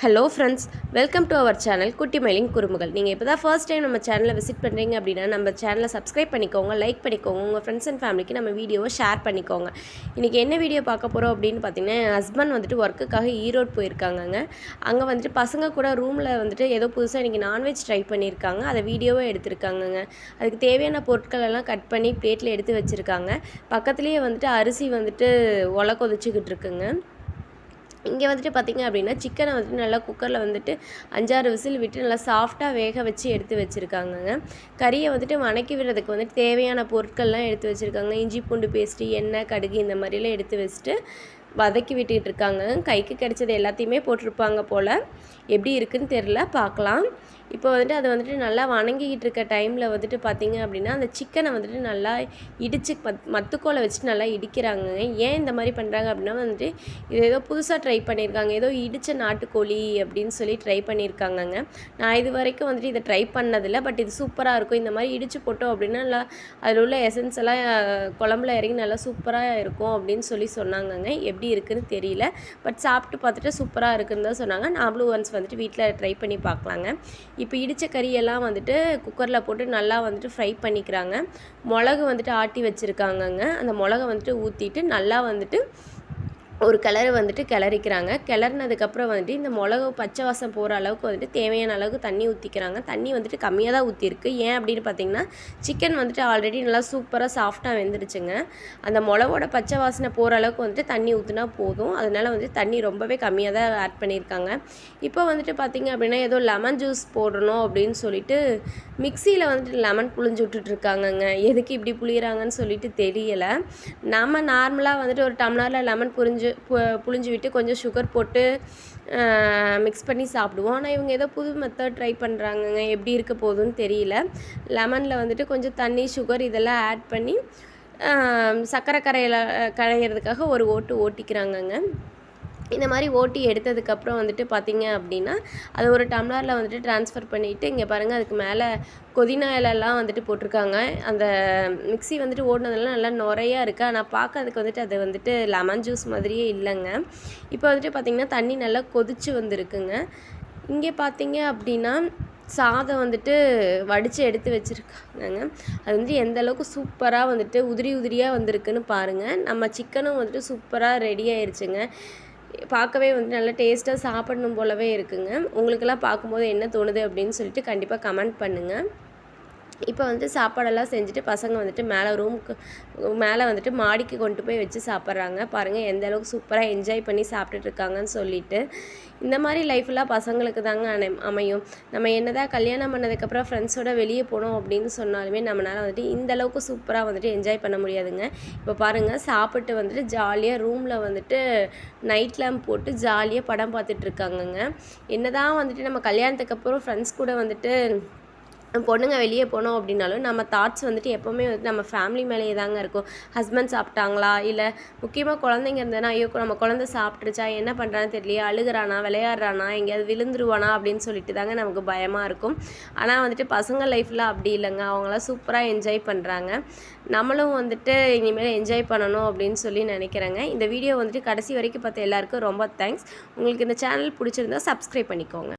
Hello friends, welcome to our channel குtymayilinkurumbugal. நீங்கள் இப்போ தான் ஃபர்ஸ்ட் டைம் நம்ம சேனலை விசிட் பண்ணுறீங்க அப்படின்னா நம்ம சேனலை சப்ஸ்கிரைப் பண்ணிக்கோங்க, லைக் பண்ணிக்கோங்க, உங்கள் ஃப்ரெண்ட்ஸ் அண்ட் ஃபேமிலிக்கு நம்ம வீடியோவை ஷேர் பண்ணிக்கோங்க. இன்றைக்கி என்ன வீடியோ பார்க்க போகிறோம் அப்படின்னு பார்த்தீங்கன்னா, என் ஹஸ்பண்ட் வந்துட்டு ஒர்க்குக்காக ஈரோடு போயிருக்காங்கங்க. அங்கே வந்துட்டு பசங்க கூட ரூமில் வந்துட்டு ஏதோ புதுசாக இன்றைக்கி நான்வெஜ் ட்ரை பண்ணியிருக்காங்க. அதை வீடியோவை எடுத்திருக்காங்கங்க. அதுக்கு தேவையான பொருட்கள் எல்லாம் கட் பண்ணி பிளேட்டில் எடுத்து வச்சுருக்காங்க. பக்கத்துலேயே வந்துட்டு அரிசி வந்துட்டு ஒலை கொதிச்சுக்கிட்டு இருக்குங்க. இங்கே வந்துட்டு பார்த்திங்க அப்படின்னா சிக்கனை வந்துட்டு நல்லா குக்கரில் வந்துட்டு 5-6 விசில் விட்டு நல்லா சாஃப்டாக வேக வச்சு எடுத்து வச்சுருக்காங்கங்க. கறியை வந்துட்டு வணக்கி விடுறதுக்கு வந்துட்டு தேவையான பொருட்கள்லாம் எடுத்து வச்சுருக்காங்க. இஞ்சி பூண்டு பேஸ்ட்டு, எண்ணெய், கடுகு இந்த மாதிரிலாம் எடுத்து வச்சுட்டு வதக்கி விட்டுட்டு இருக்காங்க. கைக்கு கிடைச்சது எல்லாத்தையுமே போட்டிருப்பாங்க போல். எப்படி இருக்குதுன்னு தெரில, பார்க்கலாம். இப்போ வந்துட்டு அது வந்துட்டு நல்லா வணங்கிக்கிட்டு இருக்க டைமில் வந்துட்டு பார்த்திங்க அப்படின்னா அந்த சிக்கனை வந்துட்டு நல்லா இடித்து மத்துக்கோலை வச்சுட்டு நல்லா இடிக்கிறாங்க. ஏன் இந்த மாதிரி பண்ணுறாங்க அப்படின்னா வந்துட்டு இது ஏதோ புதுசாக ட்ரை பண்ணியிருக்காங்க. ஏதோ இடித்த நாட்டுக்கோழி அப்படின்னு சொல்லி ட்ரை பண்ணியிருக்காங்கங்க. நான் இது வரைக்கும் வந்துட்டு இதை ட்ரை பண்ணதில்லை. பட் இது சூப்பராக இருக்கும். இந்த மாதிரி இடித்து போட்டோம் அப்படின்னா நல்லா அதில் உள்ள எசன்ஸ் எல்லாம் குழம்புல இறங்கி நல்லா சூப்பராக இருக்கும் அப்படின்னு சொல்லி சொன்னாங்கங்க. எப்படி இருக்குதுன்னு தெரியல, பட் சாப்பிட்டு பார்த்துட்டு சூப்பராக இருக்குன்னு தான் சொன்னாங்க. நாமளும் ஒன்ஸ் வந்துட்டு வீட்டில் ட்ரை பண்ணி பார்க்கலாங்க. இப்போ இடித்த கறியெல்லாம் வந்துட்டு குக்கரில் போட்டு நல்லா வந்துட்டு ஃப்ரை பண்ணிக்கிறாங்க. மிளகு வந்துட்டு ஆட்டி வச்சுருக்காங்கங்க. அந்த மிளகை வந்துட்டு ஊற்றிட்டு நல்லா வந்துட்டு ஒரு கிளறு வந்துட்டு கிளறிக்கிறாங்க. கிளறினதுக்கப்புறம் வந்துட்டு இந்த மிளகு பச்சை வாசம் போகிற அளவுக்கு வந்துட்டு தேவையான அளவுக்கு தண்ணி ஊற்றிக்கிறாங்க. தண்ணி வந்துட்டு கம்மியாக தான் ஊற்றிருக்கு. ஏன் அப்படின்னு பார்த்தீங்கன்னா சிக்கன் வந்துட்டு ஆல்ரெடி நல்லா சூப்பராக சாஃப்டாக வெந்துருச்சுங்க. அந்த மிளகோட பச்சை வாசனை போகிற அளவுக்கு வந்துட்டு தண்ணி ஊற்றினா போதும். அதனால் வந்துட்டு தண்ணி ரொம்பவே கம்மியாக தான் ஆட் பண்ணியிருக்காங்க. இப்போ வந்துட்டு பார்த்திங்க அப்படின்னா ஏதோ லெமன் ஜூஸ் போடணும் அப்படின்னு சொல்லிட்டு மிக்சியில் வந்துட்டு லெமன் புழிஞ்சு விட்டுட்ருக்காங்கங்க. எதுக்கு இப்படி புளிகிறாங்கன்னு சொல்லிட்டு தெரியலை. நம்ம நார்மலாக வந்துட்டு ஒரு டம்ளரில் லெமன் புழிஞ்சு விட்டு கொஞ்சம் சுகர் போட்டு மிக்ஸ் பண்ணி சாப்பிடுவோம். ஆனால் இவங்க ஏதோ புது மெத்தட் ட்ரை பண்ணுறாங்கங்க. எப்படி இருக்க போகுதுன்னு தெரியல. லெமனில் வந்துட்டு கொஞ்சம் தண்ணி, சுகர் இதெல்லாம் ஆட் பண்ணி சர்க்கரை கரையிறதுக்காக ஒரு ஓட்டிக்கிறாங்கங்க. இந்த மாதிரி ஓட்டி எடுத்ததுக்கப்புறம் வந்துட்டு பார்த்திங்க அப்படின்னா அது ஒரு டம்ளரில் வந்துட்டு ட்ரான்ஸ்ஃபர் பண்ணிவிட்டு இங்கே பாருங்கள் அதுக்கு மேலே புதினா இலைலாம் வந்துட்டு போட்டிருக்காங்க. அந்த மிக்ஸி வந்துட்டு ஓடினதெல்லாம் நல்லா நுறையாக இருக்குது. ஆனால் பார்க்கறதுக்கு வந்துட்டு அது வந்துட்டு லெமன் ஜூஸ் மாதிரியே இல்லைங்க. இப்போ வந்துட்டு பார்த்திங்கன்னா தண்ணி நல்லா கொதிச்சு வந்துருக்குங்க. இங்கே பார்த்திங்க அப்படின்னா சாதம் வந்துட்டு வடித்து எடுத்து வச்சுருக்காங்கங்க. அது வந்துட்டு எந்த அளவுக்கு சூப்பராக வந்துட்டு உதிரியாக வந்திருக்குன்னு பாருங்கள். நம்ம சிக்கனும் வந்துட்டு சூப்பராக ரெடி ஆயிடுச்சுங்க. பார்க்கவே வந்துட்டு நல்லா டேஸ்ட்டாக சாப்பிடணும் போலவே இருக்குங்க. உங்களுக்கெல்லாம் பார்க்கும்போது என்ன தோணுது அப்படின்னு சொல்லிட்டு கண்டிப்பாக கமெண்ட் பண்ணுங்கள். இப்போ வந்து சாப்பாடெல்லாம் செஞ்சுட்டு பசங்க வந்துட்டு மேலே வந்துட்டு மாடிக்கு கொண்டு போய் வச்சு சாப்பிட்றாங்க. பாருங்கள் எந்த அளவுக்கு சூப்பராக என்ஜாய் பண்ணி சாப்பிட்டுட்ருக்காங்கன்னு சொல்லிட்டு. இந்த மாதிரி லைஃப்லாம் பசங்களுக்கு தாங்க அமையும். நம்ம என்ன தான் கல்யாணம் பண்ணதுக்கப்புறம் ஃப்ரெண்ட்ஸோட வெளியே போனோம் அப்படின்னு சொன்னாலுமே நம்மளால் வந்துட்டு இந்த அளவுக்கு சூப்பராக வந்துட்டு என்ஜாய் பண்ண முடியாதுங்க. இப்போ பாருங்கள் சாப்பிட்டு வந்துட்டு ஜாலியாக ரூமில் வந்துட்டு நைட் லேம்ப் போட்டு ஜாலியாக படம் பார்த்துட்ருக்காங்கங்க. என்ன தான் வந்துட்டு நம்ம கல்யாணத்துக்கு அப்புறம் ஃப்ரெண்ட்ஸ் கூட வந்துட்டு பொண்ணுங்க வெளியே போனோம் அப்படின்னாலும் நம்ம தாட்ஸ் வந்துட்டு எப்போவுமே வந்துட்டு நம்ம ஃபேமிலி மேலேயே தாங்க இருக்கும். ஹஸ்பண்ட் சாப்பிட்டாங்களா, இல்லை முக்கியமாக குழந்தைங்க இருந்ததுன்னா ஐயோ நம்ம குழந்தை சாப்பிட்ருச்சா, என்ன பண்ணுறான்னு தெரியலையே, அழுகிறானா, விளையாடுறானா, எங்கேயாவது விழுந்துருவானா அப்படின்னு சொல்லிட்டு தாங்க நமக்கு பயமாக இருக்கும். ஆனால் வந்துட்டு பசங்க லைஃப்பில் அப்படி இல்லைங்க. அவங்களாம் சூப்பராக என்ஜாய் பண்ணுறாங்க. நம்மளும் வந்துட்டு இனிமேல் என்ஜாய் பண்ணணும் அப்படின்னு சொல்லி நினைக்கிறேங்க. இந்த வீடியோ வந்துட்டு கடைசி வரைக்கும் பார்த்த எல்லாருக்கும் ரொம்ப தேங்க்ஸ். உங்களுக்கு இந்த சேனல் பிடிச்சிருந்தா சப்ஸ்கிரைப் பண்ணிக்கோங்க.